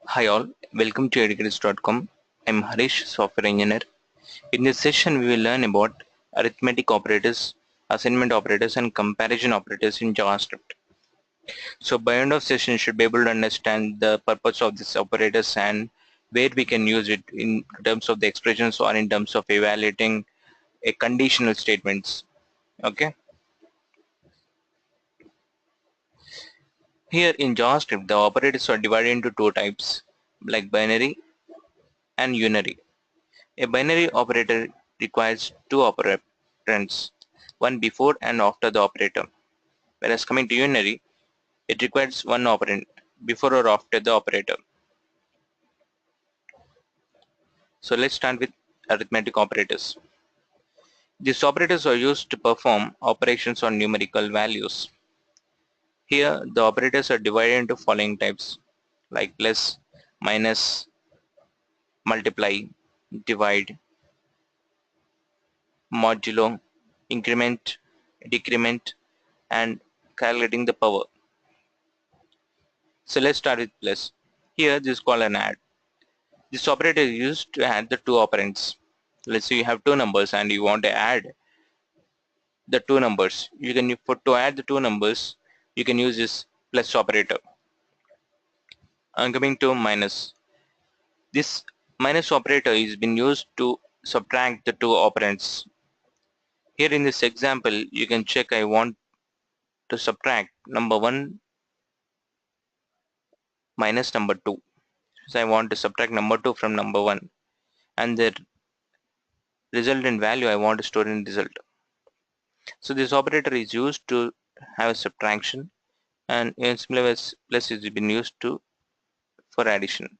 Hi all, welcome to educators.com. I'm Harish, software engineer. In this session, we will learn about arithmetic operators, assignment operators, and comparison operators in JavaScript. So by end of session, you should be able to understand the purpose of these operators and where we can use it in terms of the expressions or in terms of evaluating a conditional statements. Okay. Here in JavaScript, the operators are divided into two types, like binary and unary. A binary operator requires two operands, one before and after the operator, whereas coming to unary, it requires one operand before or after the operator. So let's start with arithmetic operators. These operators are used to perform operations on numerical values. Here, the operators are divided into following types, like plus, minus, multiply, divide, modulo, increment, decrement, and calculating the power. So let's start with plus. Here this is called an add. This operator is used to add the two operands. Let's say you have two numbers and you want to add the two numbers. You can to add the two numbers, you can use this plus operator. I'm coming to minus. This minus operator is been used to subtract the two operands. Here in this example, you can check I want to subtract number 1 minus number 2. So I want to subtract number 2 from number 1, and the resultant value I want to store in result. So this operator is used to have a subtraction, and in similar ways plus is been used to for addition.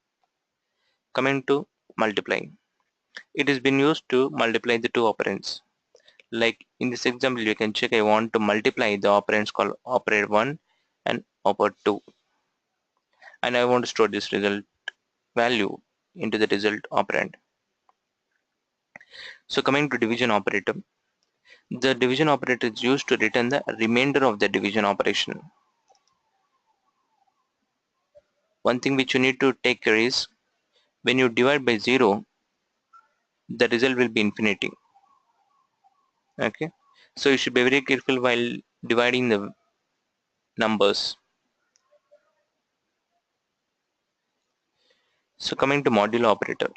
Coming to multiply, it has been used to multiply the two operands. Like in this example, you can check I want to multiply the operands called operator 1 and operator 2, and I want to store this result value into the result operand. So coming to division operator, the division operator is used to return the remainder of the division operation. One thing which you need to take care is when you divide by 0, the result will be infinity. Okay, so you should be very careful while dividing the numbers. So coming to modulo operator,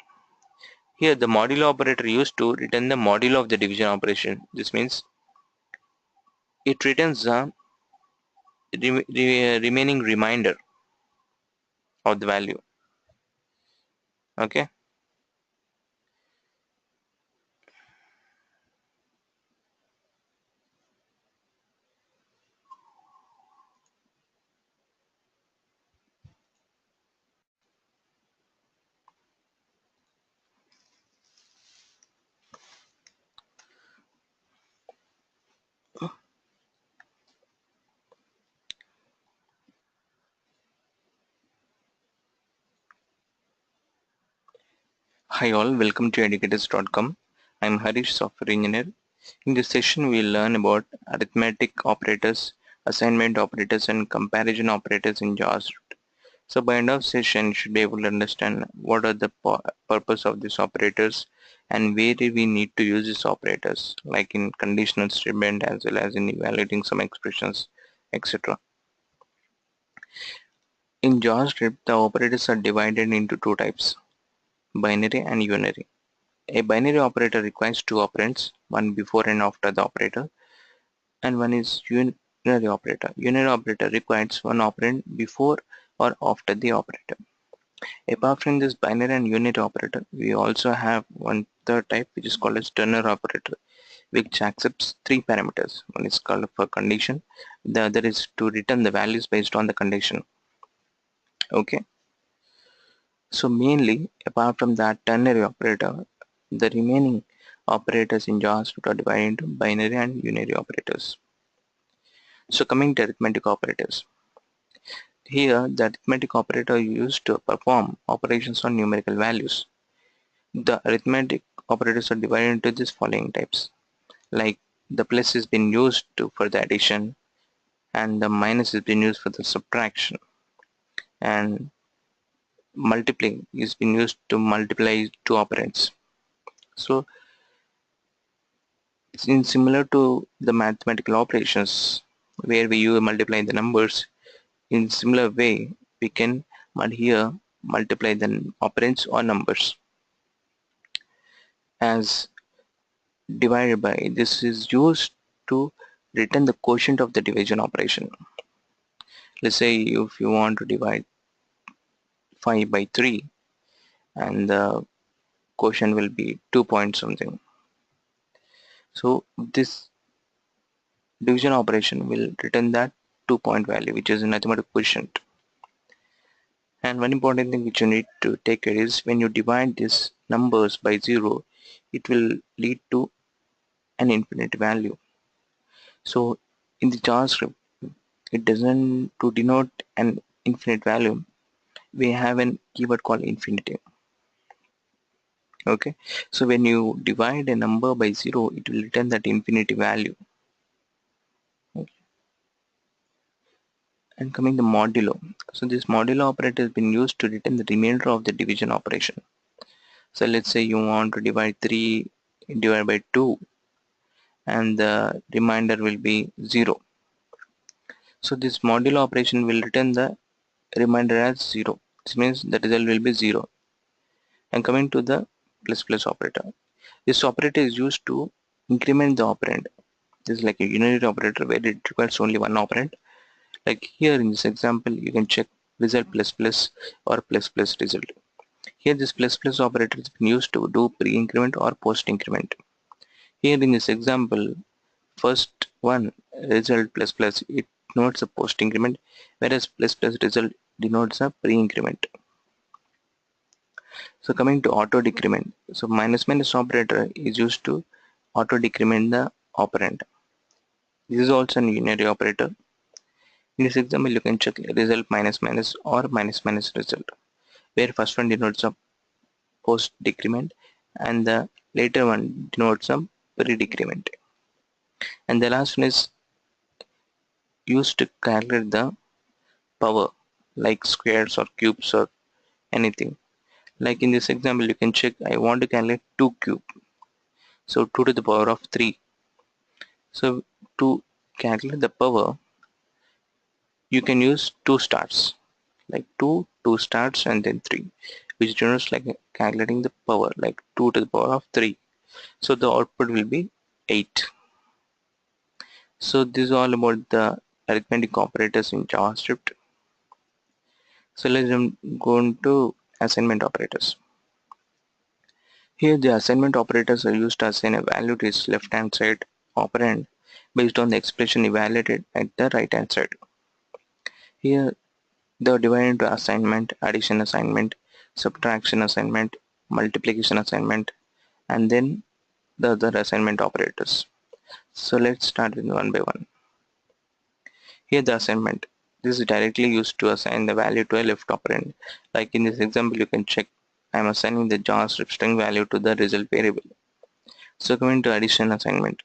here the modulo operator used to return the modulo of the division operation. This means it returns the remaining remainder of the value. Okay. Hi all, welcome to educators.com. I'm Harish, software engineer. In this session, we'll learn about arithmetic operators, assignment operators, and comparison operators in JavaScript. So by end of session, you should be able to understand what are the purpose of these operators and where do we need to use these operators, like in conditional statement as well as in evaluating some expressions, etc. In JavaScript, the operators are divided into two types, binary and unary. A binary operator requires two operands, one before and after the operator, and one is unary operator. Unary operator requires one operand before or after the operator. Apart from this binary and unary operator, we also have one third type which is called as ternary operator, which accepts three parameters. One is called for condition, the other is to return the values based on the condition. Okay. So mainly, apart from that ternary operator, the remaining operators in JavaScript are divided into binary and unary operators. So coming to arithmetic operators. Here, the arithmetic operator is used to perform operations on numerical values. The arithmetic operators are divided into these following types. Like the plus has been used for the addition, and the minus has been used for the subtraction, and multiplying is been used to multiply two operands. So it's in similar to the mathematical operations where we use multiply the numbers. In similar way, we can here multiply the operands or numbers as divided by. This is used to return the quotient of the division operation. Let's say if you want to divide 5 by 3 and the quotient will be 2 point something. So this division operation will return that 2 point value, which is an arithmetic quotient. And one important thing which you need to take care is when you divide these numbers by 0, it will lead to an infinite value. So in the JavaScript, it doesn't to denote an infinite value. We have an keyword called infinity. Okay, so when you divide a number by 0, it will return that infinity value. Okay. And coming to modulo, so this modulo operator has been used to return the remainder of the division operation. So let's say you want to divide 3 divided by 2 and the remainder will be 0. So this modulo operation will return the remainder as 0. This means the result will be 0. And coming to the plus plus operator, this operator is used to increment the operand. This is like a unary operator where it requires only one operand. Like here in this example, you can check result plus plus or plus plus result. Here this plus plus operator is been used to do pre-increment or post-increment. Here in this example, first one result plus plus, it denotes a post-increment, whereas plus plus result denotes a pre-increment. So coming to auto decrement, so minus minus operator is used to auto decrement the operand. This is also an unary operator. In this example, you can check result minus minus or minus minus result, where first one denotes a post decrement and the later one denotes a pre decrement. And the last one is used to calculate the power, like squares or cubes or anything. Like in this example, you can check I want to calculate 2 cube. So 2 to the power of 3. So to calculate the power, you can use two stars, like 2 stars and then 3, which denotes like calculating the power, like 2 to the power of 3. So the output will be 8. So this is all about the arithmetic operators in JavaScript. So let's go into assignment operators. Here the assignment operators are used to assign a value to its left hand side operand based on the expression evaluated at the right hand side. Here they are divided into assignment, addition assignment, subtraction assignment, multiplication assignment, and then the other assignment operators. So let's start with one by one. Here the assignment. This is directly used to assign the value to a left operand. Like in this example, you can check I am assigning the JavaScript string value to the result variable. So coming to addition assignment.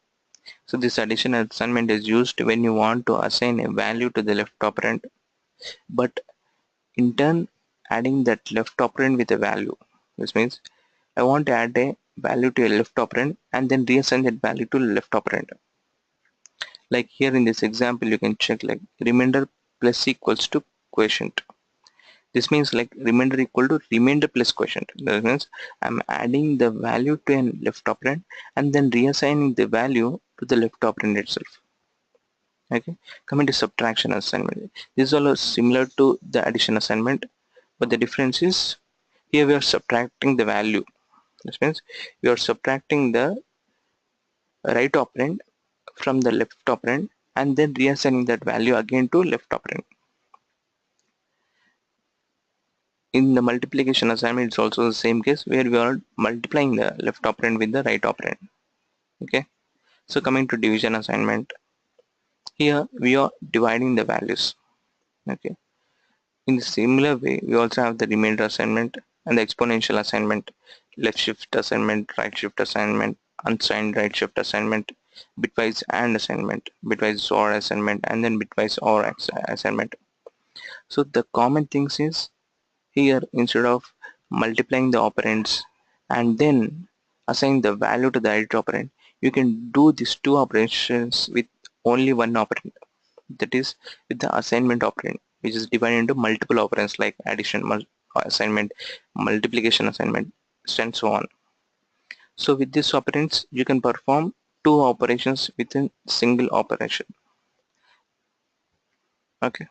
So this addition assignment is used when you want to assign a value to the left operand, but in turn adding that left operand with a value. This means I want to add a value to a left operand and then reassign that value to left operand. Like here in this example, you can check like remainder plus equals to quotient. This means like remainder equal to remainder plus quotient. That means I'm adding the value to a left operand and then reassigning the value to the left operand itself. Okay, coming to subtraction assignment. This is all similar to the addition assignment, but the difference is here we are subtracting the value. This means we are subtracting the right operand from the left operand and then reassigning that value again to left operand. In the multiplication assignment, it's also the same case where we are multiplying the left operand with the right operand. Okay, so coming to division assignment, here we are dividing the values. Okay, in the similar way, we also have the remainder assignment and the exponential assignment, left shift assignment, right shift assignment, unsigned right shift assignment, bitwise AND assignment, bitwise OR assignment, and then bitwise OR assignment. So the common things is Here, instead of multiplying the operands and then assign the value to the edit operand, you can do these two operations with only one operand. That is with the assignment operand, which is divided into multiple operands like addition, assignment, multiplication assignment, and so on. So with these operands, you can perform two operations within single operation. Okay.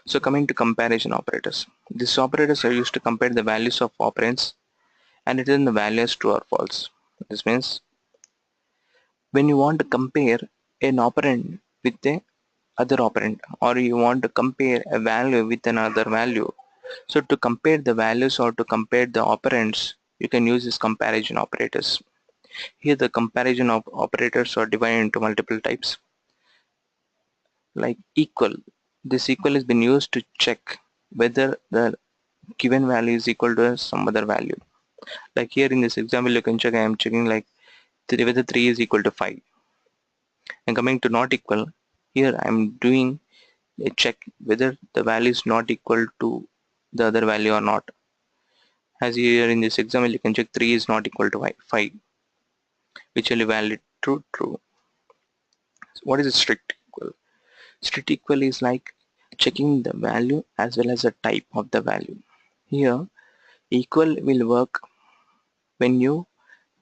So coming to comparison operators. These operators are used to compare the values of operands and return the value as true or false. This means when you want to compare an operand with a other operand, or you want to compare a value with another value. So to compare the values or to compare the operands, you can use these comparison operators. Here the comparison of operators are divided into multiple types, like equal. This equal has been used to check whether the given value is equal to some other value. Like here in this example, you can check, I am checking like whether 3 is equal to 5. And coming to not equal, here I am doing a check whether the value is not equal to the other value or not. As here in this example, you can check 3 is not equal to 5, which will be valid true. So what is a strict equal? Strict equal is like checking the value as well as the type of the value. Here equal will work when you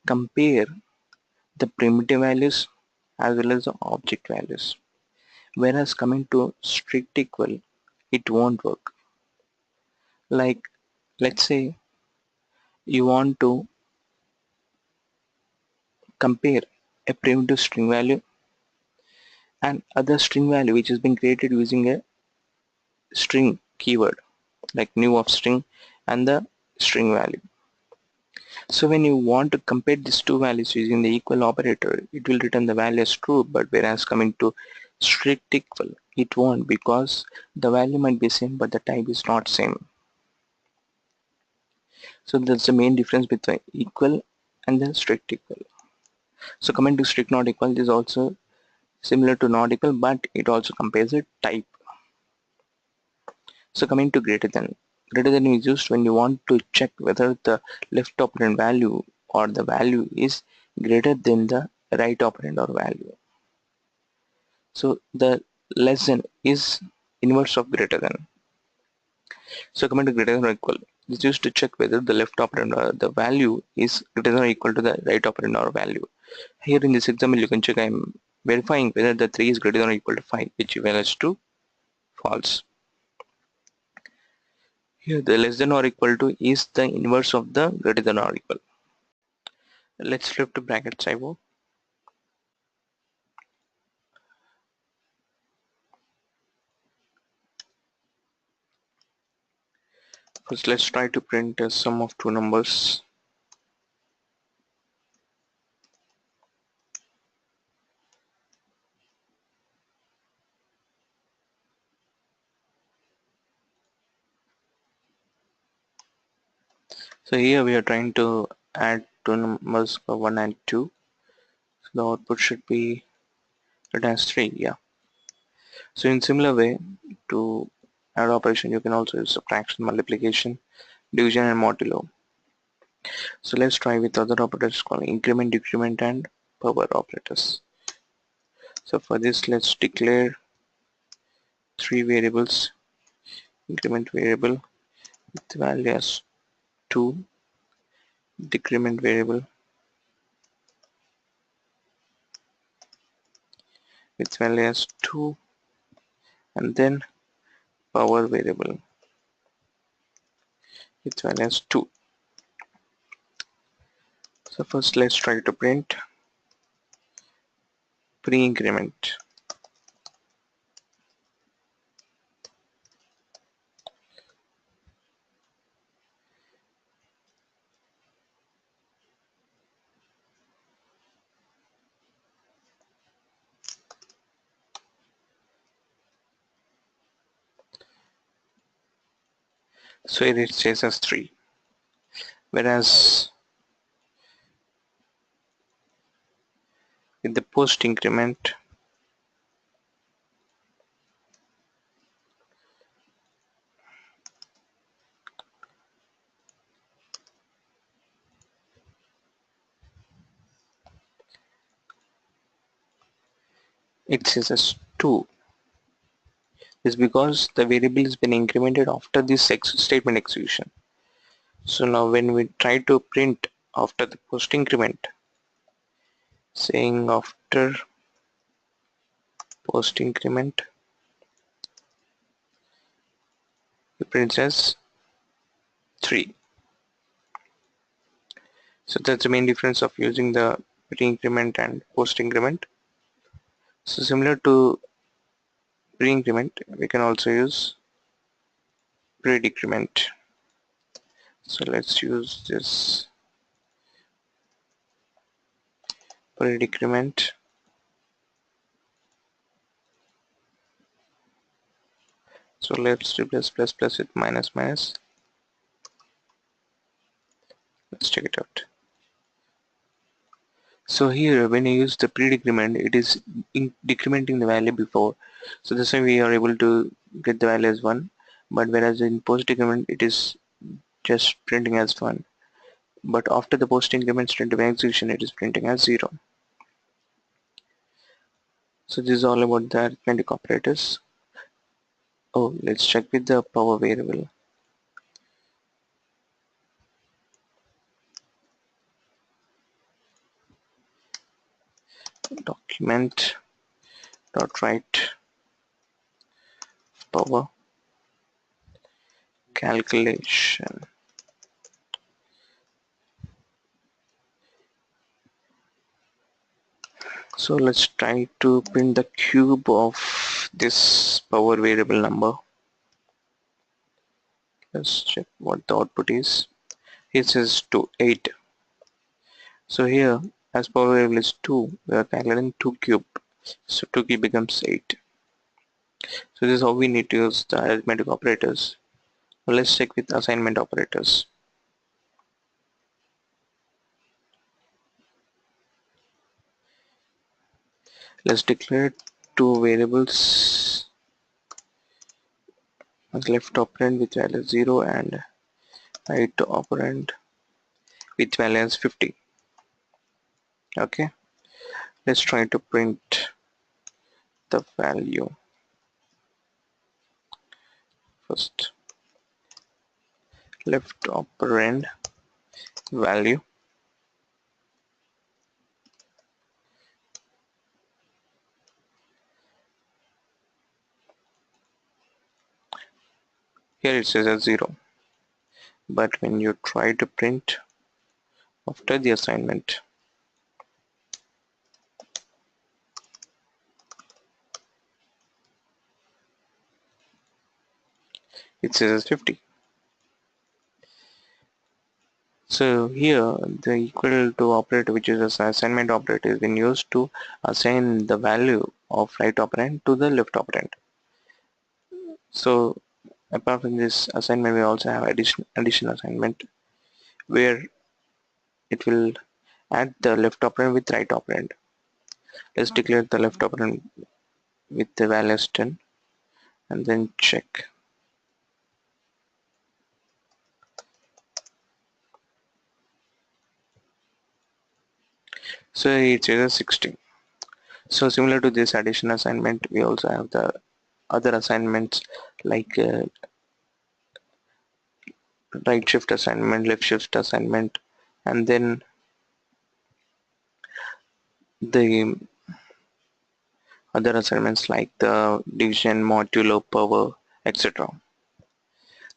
compare the primitive values as well as the object values. Whereas coming to strict equal, it won't work. Like let's say you want to compare a primitive string value and other string value which has been created using a string keyword like new of string and the string value. So when you want to compare these two values using the equal operator, it will return the value as true, but whereas coming to strict equal, it won't, because the value might be same but the type is not same. So that's the main difference between equal and the strict equal. So coming to strict not equal, is also similar to not equal, but it also compares a type. So coming to greater than is used when you want to check whether the left operand value or the value is greater than the right operand or value. So the less than is inverse of greater than. So coming to greater than or equal, it's used to check whether the left operand or the value is greater than or equal to the right operand or value. Here in this example, you can check I'm verifying whether the 3 is greater than or equal to 5, which equals to false. Here the less than or equal to is the inverse of the greater than or equal. Let's flip to brackets IO. First let's try to print a sum of two numbers. So here we are trying to add two numbers 1 and 2. So the output should be it has 3, yeah. So in similar way to add operation, you can also use subtraction, multiplication, division and modulo. So let's try with other operators called increment, decrement and power operators. So for this let's declare three variables: increment variable with value as 2, decrement variable with value as 2, and then power variable with value as 2. So first let's try to print pre-increment. So here it says as 3, whereas with the post increment it says as 2 is because the variable has been incremented after this statement execution. So now when we try to print after the post increment, saying after post increment, it prints as 3. So that's the main difference of using the pre-increment and post-increment. So similar to pre-increment, we can also use pre-decrement. So let's use this pre-decrement. So let's replace plus plus with minus minus. Let's check it out. So here when you use the pre-decrement, it is decrementing the value before. So this way we are able to get the value as 1. But whereas in post-decrement, it is just printing as 1. But after the post increment state of execution, it is printing as 0. So this is all about the arithmetic operators. Oh, let's check with the power variable. Document dot write power calculation. So let's try to print the cube of this power variable number. Let's check what the output is. It says 8. So here, as power variable is 2, we are calculating 2 cube. So 2 cube becomes 8. So this is how we need to use the arithmetic operators. Now let's check with assignment operators. Let's declare two variables as left operand with value 0 and right operand with value as 50. Okay, let's try to print the value first. Left operand value. Here it says as 0, but when you try to print after the assignment, it says as 50. So here the equal to operator, which is an assignment operator, is been used to assign the value of right operand to the left operand. So apart from this assignment, we also have additional assignment where it will add the left operand with right operand. Let's declare the left operand with the value as 10 and then check. So it says 16. So similar to this addition assignment, we also have the other assignments like right shift assignment, left shift assignment, and then the other assignments like the division, modulo, power, etc.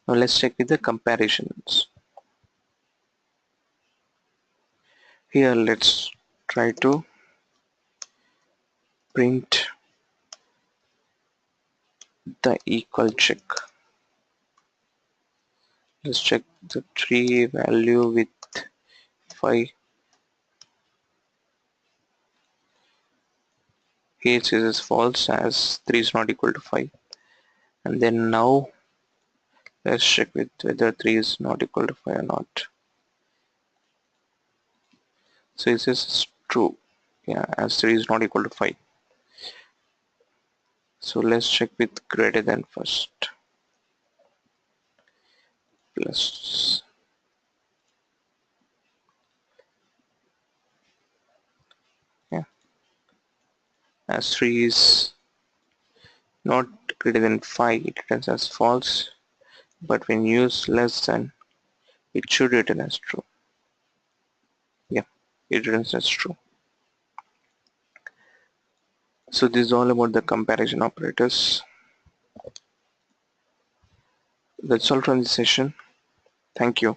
Now let's check with the comparisons. Here let's try to print the equal check. Let's check the 3 value with 5. Here it says false as 3 is not equal to 5. And then now let's check with whether 3 is not equal to 5 or not. So it says true. Yeah, as 3 is not equal to 5. So let's check with greater than first. Plus. Yeah. as 3 is not greater than 5, it returns as false, but when used less than, it should return as true. Yeah, it returns as true. So this is all about the comparison operators. That's all from this session. Thank you.